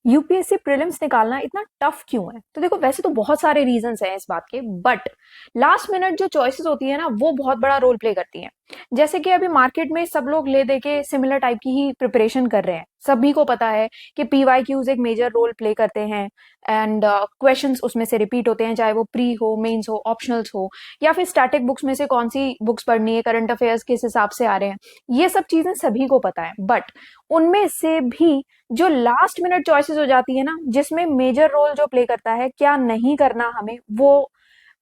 UPSC prelims निकालना इतना tough क्यों है? तो देखो, वैसे तो बहुत सारे रीजंस हैं इस बात के, बट लास्ट मिनट जो चॉइसेस होती है ना, वो बहुत बड़ा रोल प्ले करती हैं। जैसे कि अभी मार्केट में सब लोग ले दे के सिमिलर टाइप की ही प्रिपरेशन कर रहे हैं। सभी को पता है कि पीवाईक्यूज एक मेजर रोल प्ले करते हैं, एंड क्वेश्चंस उसमें से रिपीट होते हैं, चाहे वो प्री हो, मेंस हो, ऑप्शनल्स हो, या फिर स्टैटिक बुक्स में से कौन सी बुक्स पढ़नी है, करंट अफेयर्स किस हिसाब से आ रहे हैं। ये सब चीजें सभी को पता है, बट उनमें से भी जो लास्ट मिनट चॉइसेस हो जाती है ना, जिसमें मेजर रोल जो प्ले करता है क्या नहीं करना हमें, वो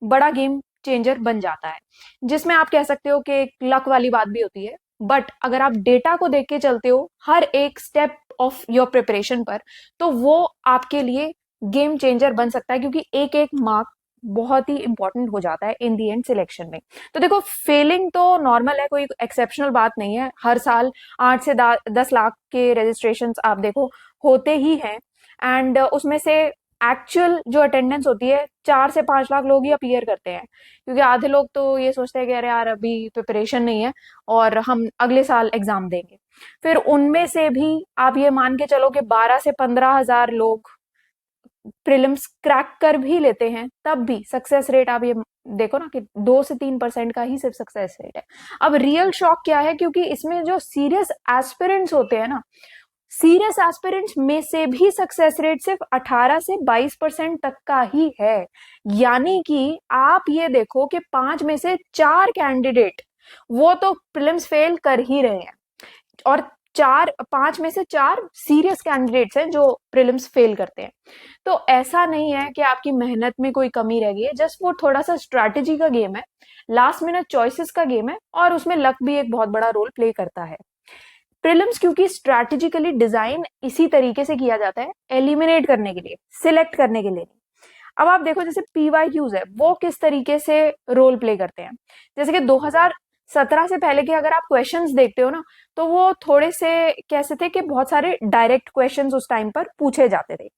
बड़ा गेम चेंजर बन जाता है। जिसमें आप कह सकते हो कि एक लक वाली बात भी होती है, बट अगर आप डेटा को देख के चलते हो हर एक स्टेप ऑफ योर प्रिपरेशन पर, तो वो आपके लिए गेम चेंजर बन सकता है, क्योंकि एक एक मार्क बहुत ही इंपॉर्टेंट हो जाता है इन दी एंड सिलेक्शन में। तो देखो, फेलिंग तो नॉर्मल है, कोई एक्सेप्शनल बात नहीं है। हर साल 8 से 10 लाख के रजिस्ट्रेशन आप देखो होते ही हैं, एंड उसमें से एक्चुअल जो अटेंडेंस होती है 4 से 5 लाख लोग ही अपीयर करते हैं, क्योंकि आधे लोग तो ये सोचते हैं कि अरे यार अभी प्रिपरेशन नहीं है और हम अगले साल एग्जाम देंगे। फिर उनमें से भी आप ये मान के चलो कि 12 से 15 हजार लोग प्रीलिम्स क्रैक कर भी लेते हैं, तब भी सक्सेस रेट आप ये देखो ना कि 2 से 3% का ही सिर्फ सक्सेस रेट है। अब रियल शॉक क्या है, क्योंकि इसमें जो सीरियस एस्पिरेंट्स होते हैं ना, सीरियस एस्पिरेंट्स में से भी सक्सेस रेट सिर्फ 18 से 22% तक का ही है। यानी कि आप ये देखो कि 5 में से 4 कैंडिडेट वो तो प्रीलिम्स फेल कर ही रहे हैं, और 5 में से 4 सीरियस कैंडिडेट्स हैं जो प्रीलिम्स फेल करते हैं। तो ऐसा नहीं है कि आपकी मेहनत में कोई कमी रह गई है, जस्ट वो थोड़ा सा स्ट्रैटेजी का गेम है, लास्ट मिनट चॉइसेस का गेम है, और उसमें लक भी एक बहुत बड़ा रोल प्ले करता है। प्रीलिम्स क्योंकि स्ट्रैटेजिकली डिजाइन इसी तरीके से किया जाता है, एलिमिनेट करने के लिए, सिलेक्ट करने के लिए नहीं। अब आप देखो, जैसे पीवाईक्यूज है वो किस तरीके से रोल प्ले करते हैं। जैसे कि 2017 से पहले के अगर आप क्वेश्चंस देखते हो ना, तो वो थोड़े से कैसे थे कि बहुत सारे डायरेक्ट क्वेश्चंस उस टाइम पर पूछे जाते थे।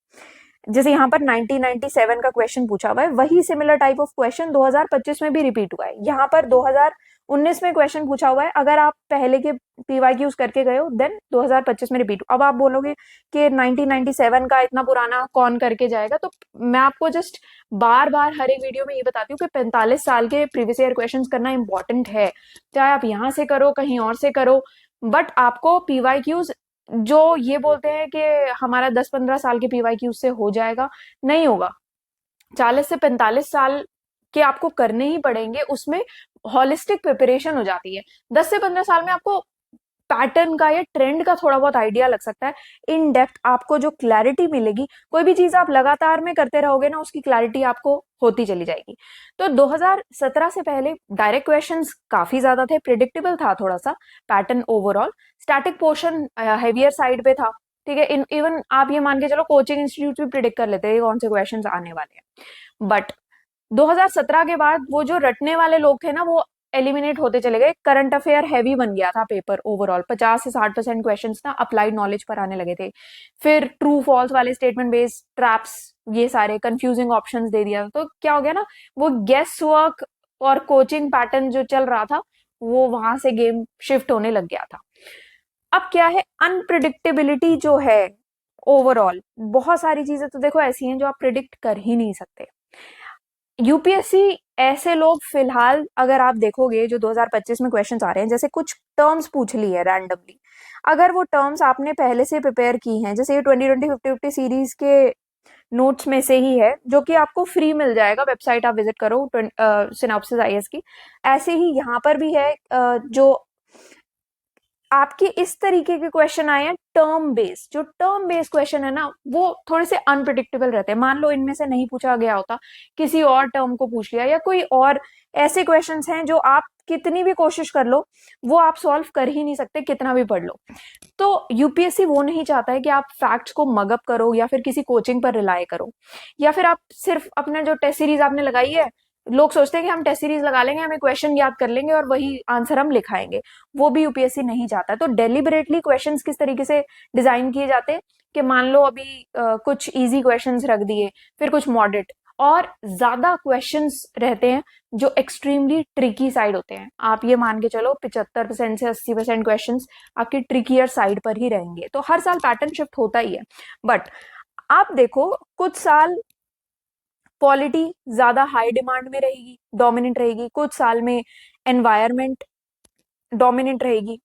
जैसे यहाँ पर 1997 का क्वेश्चन पूछा हुआ है, वही सिमिलर टाइप ऑफ क्वेश्चन 2025 में भी रिपीट हुआ है। यहाँ पर 2019 में क्वेश्चन पूछा हुआ है, अगर आप पहले के पीवाईक्यूज करके गए हो देन 2025 में रिपीट। अब आप बोलोगे कि 1997 का इतना पुराना कौन करके जाएगा, तो मैं आपको जस्ट बार बार हर एक वीडियो में ये बताती हूँ कि 45 साल के प्रीवियस ईयर क्वेश्चन करना इंपॉर्टेंट है, चाहे आप यहाँ से करो कहीं और से करो, बट आपको पीवाईक्यूज जो ये बोलते हैं कि हमारा 10-15 साल के पीवाईक्यू से हो जाएगा, नहीं होगा। 40 से 45 साल के आपको करने ही पड़ेंगे, उसमें होलिस्टिक प्रिपरेशन हो जाती है। 10 से 15 साल में आपको पैटर्न का या ट्रेंड का थोड़ा बहुत आइडिया लग सकता है। इन डेप्थ आपको जो क्लैरिटी मिलेगी, कोई भी चीज आप लगातार में करते रहोगे ना, उसकी क्लैरिटी आपको होती चली जाएगी। तो 2017 से पहले डायरेक्ट क्वेश्चंस काफी ज्यादा थे, प्रिडिक्टेबल था थोड़ा सा pattern overall, static portion heavier side पे था। ठीक है, इवन आप ये मान के चलो कोचिंग इंस्टीट्यूट भी प्रिडिक्ट कर लेते हैं कौन से क्वेश्चन आने वाले हैं। बट 2017 के बाद वो जो रटने वाले लोग थे ना, वो एलिमिनेट होते चले गए। करंट अफेयर हैवी बन गया था पेपर ओवरऑल, 50 से 60% क्वेश्चन ना अप्लाइड नॉलेज पर आने लगे थे। फिर ट्रू फॉल्स वाले स्टेटमेंट बेस्ड ट्रैप्स, ये सारे कंफ्यूजिंग ऑप्शंस दे दिया, तो क्या हो गया ना, वो गेस वर्क और कोचिंग पैटर्न जो चल रहा था, वो वहां से गेम शिफ्ट होने लग गया था। अब क्या है, अनप्रिडिक्टेबिलिटी जो है ओवरऑल, बहुत सारी चीजें तो देखो ऐसी हैं जो आप प्रिडिक्ट कर ही नहीं सकते। यूपीएससी ऐसे लोग फिलहाल अगर आप देखोगे जो 2025 में क्वेश्चंस आ रहे हैं, जैसे कुछ टर्म्स पूछ ली है रैंडमली, अगर वो टर्म्स आपने पहले से प्रिपेयर की हैं, जैसे ये 2020 50 50 सीरीज के नोट्स में से ही है, जो कि आपको फ्री मिल जाएगा, वेबसाइट आप विजिट करो सिनॉप्सिस आईएएस की। ऐसे ही यहाँ पर भी है, जो आपके इस तरीके के क्वेश्चन आए हैं टर्म बेस्ड, जो टर्म बेस्ड क्वेश्चन है ना, वो थोड़े से अनप्रिडिक्टेबल रहते हैं। मान लो इनमें से नहीं पूछा गया होता, किसी और टर्म को पूछ लिया, या कोई और ऐसे क्वेश्चंस हैं जो आप कितनी भी कोशिश कर लो वो आप सॉल्व कर ही नहीं सकते, कितना भी पढ़ लो। तो यूपीएससी वो नहीं चाहता है कि आप फैक्ट्स को मगअप करो या फिर किसी कोचिंग पर रिलाय करो, या फिर आप सिर्फ अपना जो टेस्ट सीरीज आपने लगाई है, लोग सोचते हैं कि हम टेस्ट सीरीज लगा लेंगे, हमें क्वेश्चन याद कर लेंगे और वही आंसर हम लिखाएंगे। वो भी यूपीएससी नहीं चाहता। तो डेलिबरेटली क्वेश्चंस किस तरीके से डिजाइन किए जाते हैं कि मान लो अभी कुछ इजी क्वेश्चंस रख दिए, फिर कुछ मॉडरेट, और ज्यादा क्वेश्चंस रहते हैं जो एक्सट्रीमली ट्रिकी साइड होते हैं। आप ये मान के चलो 75% से 80% क्वेश्चंस आपकी ट्रिकियर साइड पर ही रहेंगे। तो हर साल पैटर्न शिफ्ट होता ही है, बट आप देखो कुछ साल पॉलिटी ज्यादा हाई डिमांड में रहेगी, डोमिनेंट रहेगी, कुछ साल में एनवायरमेंट डोमिनेंट रहेगी,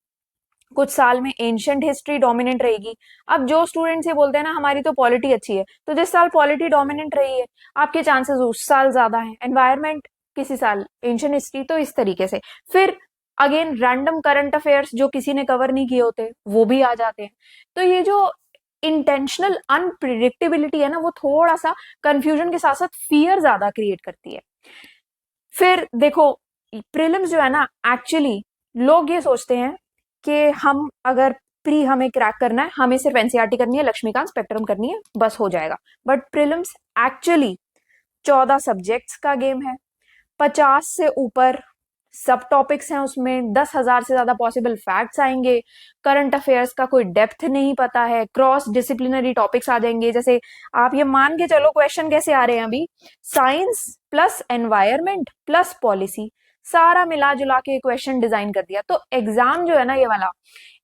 कुछ साल में एंशंट हिस्ट्री डोमिनेंट रहेगी। अब जो स्टूडेंट्स ये बोलते हैं ना हमारी तो पॉलिटी अच्छी है, तो जिस साल पॉलिटी डोमिनेंट रही है आपके चांसेस उस साल ज्यादा है, एनवायरमेंट किसी साल एंशंट हिस्ट्री, तो इस तरीके से। फिर अगेन रैंडम करंट अफेयर्स जो किसी ने कवर नहीं किए होते वो भी आ जाते हैं। तो ये जो इंटेंशनल अनप्रिडिक्टेबिलिटी है ना वो थोड़ा सा कंफ्यूजन के साथ साथ फियर ज्यादा क्रिएट करती है। फिर देखो प्रीलिम्स जो है ना, एक्चुअली लोग ये सोचते हैं कि हम अगर प्री हमें क्रैक करना है, हमें सिर्फ एनसीईआरटी करनी है, लक्ष्मीकांत स्पेक्ट्रम करनी है, बस हो जाएगा। बट प्रीलिम्स एक्चुअली 14 सब्जेक्ट्स का गेम है, 50 से ऊपर सब टॉपिक्स हैं उसमें, 10,000 से ज्यादा पॉसिबल फैक्ट्स आएंगे, करंट अफेयर्स का कोई डेप्थ नहीं पता है, क्रॉस डिसिप्लिनरी टॉपिक्स आ जाएंगे। जैसे आप ये मान के चलो क्वेश्चन कैसे आ रहे हैं अभी, science plus environment plus policy, सारा मिला जुला के क्वेश्चन डिजाइन कर दिया। तो एग्जाम जो है ना ये वाला,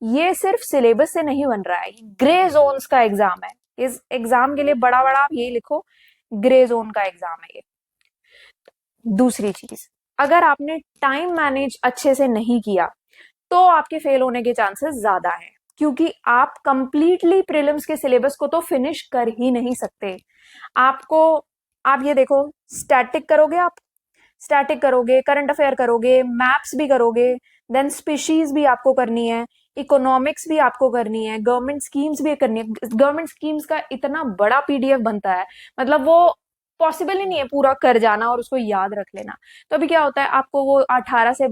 ये सिर्फ सिलेबस से नहीं बन रहा है, ग्रे जोन्स का एग्जाम है। इस एग्जाम के लिए बड़ा बड़ा आप ये लिखो, ग्रे जोन का एग्जाम है ये। दूसरी चीज, अगर आपने टाइम मैनेज अच्छे से नहीं किया तो आपके फेल होने के चांसेस ज्यादा हैं, क्योंकि आप कंप्लीटली प्रीलिम्स के सिलेबस को तो फिनिश कर ही नहीं सकते। आपको, आप ये देखो, स्टैटिक करोगे, आप स्टैटिक करोगे, करंट अफेयर करोगे, मैप्स भी करोगे, देन स्पीशीज भी आपको करनी है, इकोनॉमिक्स भी आपको करनी है, गवर्नमेंट स्कीम्स भी करनी है। गवर्नमेंट स्कीम्स का इतना बड़ा पीडीएफ बनता है, मतलब वो पॉसिबल ही नहीं है पूरा कर जाना और उसको याद रख लेना। तो अभी क्या होता है, आपको वो 18 से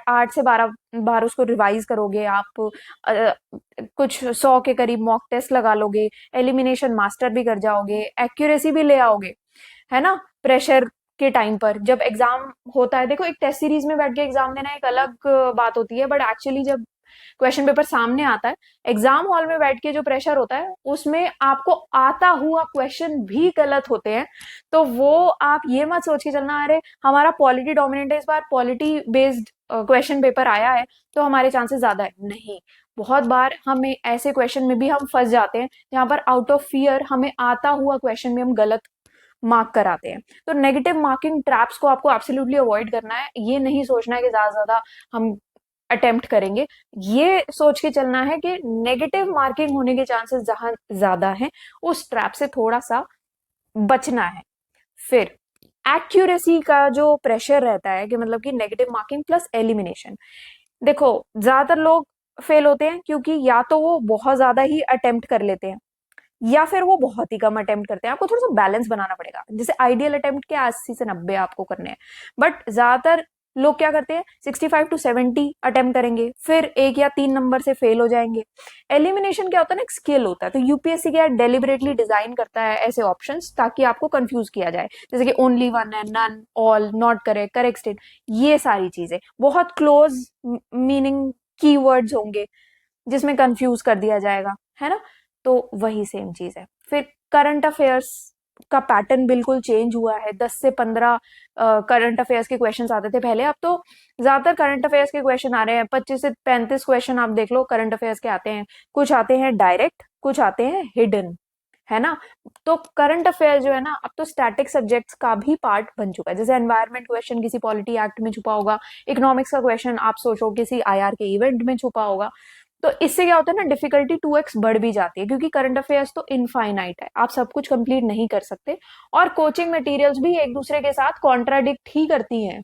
8 से 12 बार उसको रिवाइज करोगे आप, कुछ 100 के करीब मॉक टेस्ट लगा लोगे, एलिमिनेशन मास्टर भी कर जाओगे, एक्यूरेसी भी ले आओगे, है ना। प्रेशर के टाइम पर जब एग्जाम होता है, देखो एक टेस्ट सीरीज में बैठ के एग्जाम देना एक अलग बात होती है, बट एक्चुअली जब क्वेश्चन पेपर सामने आता है, एग्जाम हॉल में बैठ के जो प्रेशर होता है उसमें आपको आता हुआ क्वेश्चन भी गलत होते हैं। तो वो आप ये मत सोच के चलना अरे हमारा पॉलिटी डोमिनेंट है, इस बार पॉलिटी बेस्ड क्वेश्चन पेपर आया है तो हमारे चांसेस ज्यादा है, नहीं। बहुत बार हमें ऐसे क्वेश्चन में भी हम फंस जाते हैं जहां पर आउट ऑफ फियर हमें आता हुआ क्वेश्चन में हम गलत मार्क कराते हैं। तो नेगेटिव मार्किंग ट्रैप्स को आपको एब्सोल्युटली अवॉइड करना है। ये नहीं सोचना है कि ज्यादा ज्यादा हम अटेम्प्ट करेंगे, ये सोच के चलना है कि नेगेटिव मार्किंग होने के चांसेस जहां ज्यादा हैं उस ट्रैप से थोड़ा सा बचना है। फिर एक्यूरेसी का जो प्रेशर रहता है कि मतलब कि नेगेटिव मार्किंग प्लस एलिमिनेशन, देखो ज्यादातर लोग फेल होते हैं क्योंकि या तो वो बहुत ज्यादा ही अटेम्प्ट कर लेते हैं या फिर वो बहुत ही कम अटेम्प्ट करते हैं। आपको थोड़ा सा बैलेंस बनाना पड़ेगा, जैसे आइडियल अटेम्प्ट के 80 से 90 आपको करने हैं, बट ज्यादातर लोग क्या करते हैं 65 टू 70 अटेम्प्ट करेंगे, फिर 1 या 3 नंबर से फेल हो जाएंगे। एलिमिनेशन क्या होता है ना, एक स्किल होता है। तो यूपीएससी क्या डेलिबरेटली डिजाइन करता है ऐसे ऑप्शंस ताकि आपको कंफ्यूज किया जाए, जैसे कि ओनली वन है, none, all, not correct, correct state, ये सारी चीजें बहुत क्लोज मीनिंग कीवर्ड्स होंगे जिसमें कंफ्यूज कर दिया जाएगा, है ना। तो वही सेम चीज है। फिर करंट अफेयर्स का पैटर्न बिल्कुल चेंज हुआ है। 10 से 15 करंट अफेयर्स के क्वेश्चन आते थे पहले, अब तो ज्यादातर करंट अफेयर्स के क्वेश्चन आ रहे हैं। 25 से 35 क्वेश्चन आप देख लो करंट अफेयर्स के आते हैं, कुछ आते हैं डायरेक्ट, कुछ आते हैं हिडन, है ना। तो करंट अफेयर जो है ना अब तो स्टैटिक सब्जेक्ट्स का भी पार्ट बन चुका है। जैसे एनवायरमेंट क्वेश्चन किसी पॉलिटी एक्ट में छुपा होगा, इकोनॉमिक्स का क्वेश्चन आप सोचो किसी आईआर के इवेंट में छुपा होगा। तो इससे क्या होता है ना, डिफिकल्टी 2x बढ़ भी जाती है, क्योंकि करंट अफेयर्स तो इनफाइनाइट है, आप सब कुछ कंप्लीट नहीं कर सकते। और कोचिंग मटेरियल्स भी एक दूसरे के साथ कॉन्ट्राडिक्ट ही करती हैं।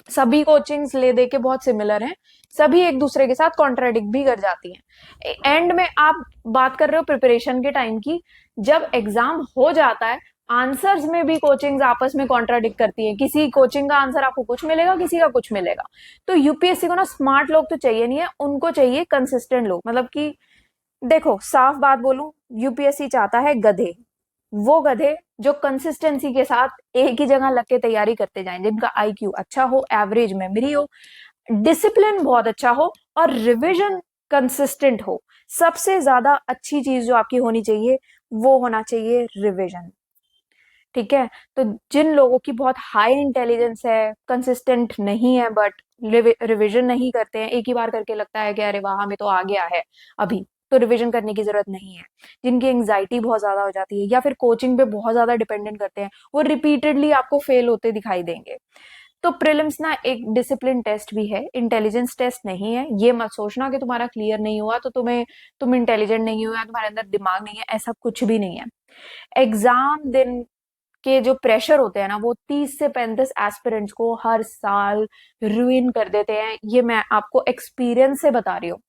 सभी कोचिंग्स ले दे के बहुत सिमिलर हैं, सभी एक दूसरे के साथ कॉन्ट्राडिक्ट भी कर जाती हैं। एंड में आप बात कर रहे हो प्रिपरेशन के टाइम की, जब एग्जाम हो जाता है आंसर्स में भी कोचिंग्स आपस में कॉन्ट्राडिक्ट करती हैं। किसी कोचिंग का आंसर आपको कुछ मिलेगा, किसी का कुछ मिलेगा। तो यूपीएससी को ना स्मार्ट लोग तो चाहिए नहीं है, उनको चाहिए कंसिस्टेंट लोग। मतलब कि देखो साफ बात बोलूं, यूपीएससी चाहता है गधे, वो गधे जो कंसिस्टेंसी के साथ एक ही जगह लग के तैयारी करते जाएं, जिनका आईक्यू अच्छा हो, एवरेज मेमोरी हो, डिसिप्लिन बहुत अच्छा हो और रिवीजन कंसिस्टेंट हो। सबसे ज्यादा अच्छी चीज जो आपकी होनी चाहिए वो होना चाहिए रिवीजन। ठीक है। तो जिन लोगों की बहुत हाई इंटेलिजेंस है, कंसिस्टेंट नहीं है, बट रिवीजन नहीं करते हैं, एक ही बार करके लगता है कि अरे वाह हमें तो आ गया है अभी, तो रिवीजन करने की जरूरत नहीं है। जिनकी एंग्जाइटी बहुत ज्यादा हो जाती है या फिर कोचिंग पे बहुत ज्यादा डिपेंडेंट करते हैं, वो रिपीटेडली आपको फेल होते दिखाई देंगे। तो प्रीलिम्स ना एक डिसिप्लिन टेस्ट भी है, इंटेलिजेंस टेस्ट नहीं है। ये मत सोचना कि तुम्हारा क्लियर नहीं हुआ तो तुम इंटेलिजेंट नहीं हो या तुम्हारे अंदर दिमाग नहीं है, ऐसा कुछ भी नहीं है। एग्जाम दिन के जो प्रेशर होते हैं ना, वो 30 से 35 एस्पिरेंट्स को हर साल रुइन कर देते हैं। ये मैं आपको एक्सपीरियंस से बता रही हूँ।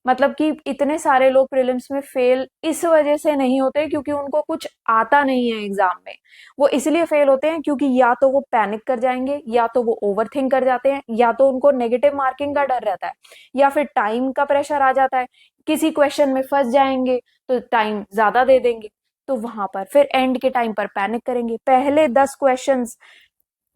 मतलब कि इतने सारे लोग प्रीलिम्स में फेल इस वजह से नहीं होते क्योंकि उनको कुछ आता नहीं है एग्जाम में। वो इसलिए फेल होते हैं क्योंकि या तो वो पैनिक कर जाएंगे, या तो वो ओवर थिंक कर जाते हैं, या तो उनको नेगेटिव मार्किंग का डर रहता है, या फिर टाइम का प्रेशर आ जाता है। किसी क्वेश्चन में फंस जाएंगे तो टाइम ज्यादा दे देंगे, तो वहां पर फिर एंड के टाइम पर पैनिक करेंगे। पहले 10 क्वेश्चंस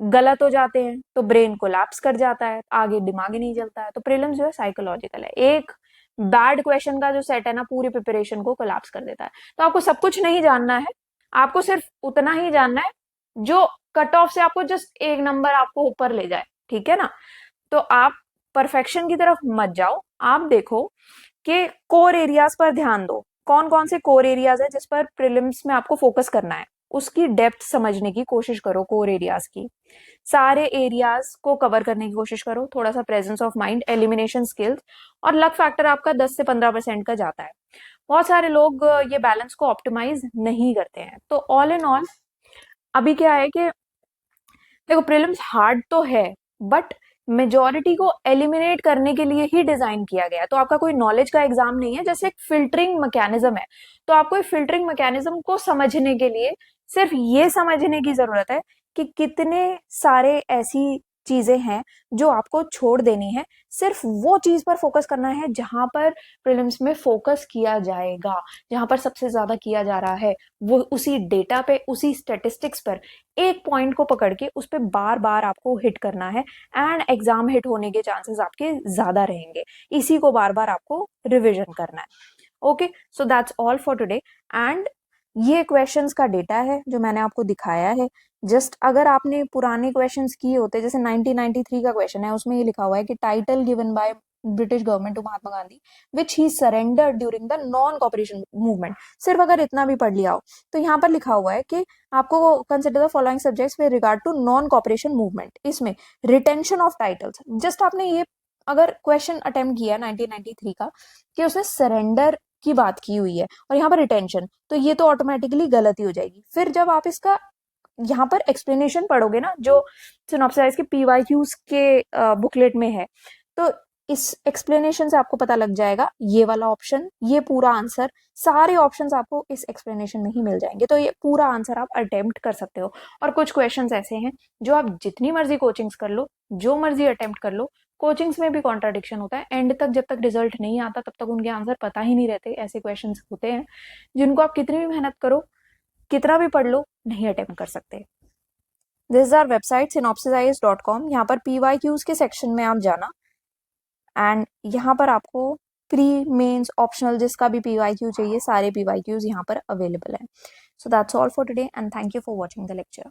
गलत हो जाते हैं तो ब्रेन कोलैप्स कर जाता है, आगे दिमाग ही नहीं चलता है। तो प्रीलिम्स जो है साइकोलॉजिकल है। एक बैड क्वेश्चन का जो सेट है ना, पूरी प्रिपरेशन को कोलैप्स कर देता है। तो आपको सब कुछ नहीं जानना है, आपको सिर्फ उतना ही जानना है जो कट ऑफ से आपको जस्ट एक नंबर आपको ऊपर ले जाए, ठीक है ना। तो आप परफेक्शन की तरफ मत जाओ, आप देखो कि कोर एरियाज पर ध्यान दो। कौन कौन से कोर एरियाज है जिस पर प्रीलिम्स में आपको फोकस करना है, उसकी डेप्थ समझने की कोशिश करो। कोर एरियाज की सारे एरियाज को कवर करने की कोशिश करो। थोड़ा सा presence of mind, elimination skills और लक फैक्टर आपका 10 से 15% का जाता है। बहुत सारे लोग ये बैलेंस को ऑप्टिमाइज नहीं करते हैं। तो ऑल इन ऑल अभी क्या है कि देखो, प्रीलिम्स हार्ड तो है, बट मेजोरिटी को एलिमिनेट करने के लिए ही डिजाइन किया गया है। तो आपका कोई नॉलेज का एग्जाम नहीं है, जैसे एक फिल्टरिंग मैकेनिज्म है। तो आपको इस फिल्टरिंग मैकेनिज्म को समझने के लिए सिर्फ ये समझने की जरूरत है कि कितने सारे ऐसी चीजें हैं जो आपको छोड़ देनी है। सिर्फ वो चीज पर फोकस करना है जहां पर प्रीलिम्स में फोकस किया जाएगा, जहां पर सबसे ज्यादा किया जा रहा है। वो उसी डेटा पे, उसी स्टेटिस्टिक्स पर एक पॉइंट को पकड़ के उस पर बार बार आपको हिट करना है, एंड एग्जाम हिट होने के चांसेस आपके ज्यादा रहेंगे। इसी को बार बार आपको रिविजन करना है। Okay, so that's all for today. And ये क्वेश्चंस का डेटा है जो मैंने आपको दिखाया है। जस्ट अगर आपने पुराने क्वेश्चंस किए होते, जैसे 1993 का क्वेश्चन है, उसमें ये लिखा हुआ है कि title given by British government to Mahatma Gandhi which he surrender during the non cooperation movement. सिर्फ अगर इतना भी पढ़ लिया हो तो यहाँ पर लिखा हुआ है कि आपको consider the following subjects with regard to non cooperation movement. इसमें रिटेंशन ऑफ टाइटल्स, जस्ट आपने ये अगर क्वेश्चन अटेम्प्ट किया 1993 का कि उसने सरेंडर की बात की हुई है और यहाँ पर रिटेंशन, तो ये तो ऑटोमेटिकली गलत ही हो जाएगी। फिर जब आप इसका यहाँ पर एक्सप्लेनेशन पढ़ोगे ना, जो सिनॉप्सिस के पीवाईक्यूज के बुकलेट में है, तो इस एक्सप्लेनेशन से आपको पता लग जाएगा ये वाला ऑप्शन, ये पूरा आंसर, सारे ऑप्शंस आपको इस एक्सप्लेनेशन में ही मिल जाएंगे। तो ये पूरा आंसर आप अटेम्प्ट कर सकते हो। और कुछ क्वेश्चंस ऐसे हैं जो आप जितनी मर्जी कोचिंग्स कर लो, जो मर्जी अटेम्प्ट कर लो, कोचिंग्स में भी कॉन्ट्राडिक्शन होता है। एंड तक जब तक रिजल्ट नहीं आता तब तक उनके आंसर पता ही नहीं रहते। ऐसे क्वेश्चंस होते हैं जिनको आप कितनी भी मेहनत करो, कितना भी पढ़ लो, नहीं अटेम्प्ट कर सकते। This is our website synopsisize.com। यहाँ पर पीवाईक्यूज के सेक्शन में आप जाना, एंड यहाँ पर आपको प्री मेंस ऑप्शनल जिसका भी पीवाईक्यू चाहिए, सारे पीवाईक्यूज यहाँ पर अवेलेबल है। So that's all for today and thank you for watching the lecture.